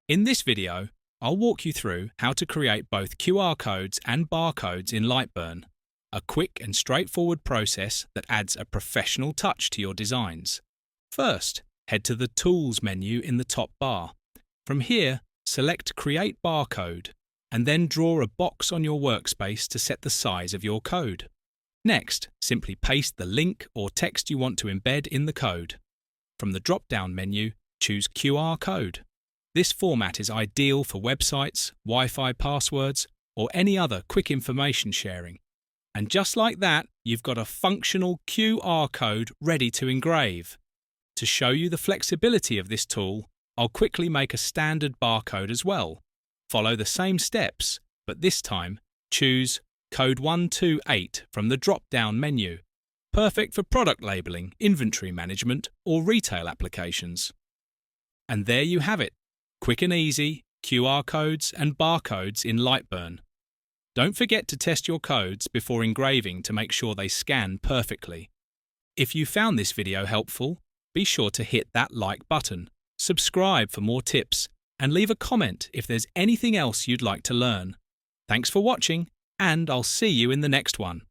In this video, I'll walk you through how to create both QR codes and barcodes in Lightburn, a quick and straightforward process that adds a professional touch to your designs. First, head to the Tools menu in the top bar. From here, select Create Barcode, and then draw a box on your workspace to set the size of your code. Next, simply paste the link or text you want to embed in the code. From the drop-down menu, choose QR code. This format is ideal for websites, Wi-Fi passwords, or any other quick information sharing. And just like that, you've got a functional QR code ready to engrave. To show you the flexibility of this tool, I'll quickly make a standard barcode as well. Follow the same steps, but this time, choose Code 128 from the drop-down menu. Perfect for product labeling, inventory management, or retail applications. And there you have it. Quick and easy, QR codes and barcodes in Lightburn. Don't forget to test your codes before engraving to make sure they scan perfectly. If you found this video helpful, be sure to hit that like button, subscribe for more tips, and leave a comment if there's anything else you'd like to learn. Thanks for watching, and I'll see you in the next one.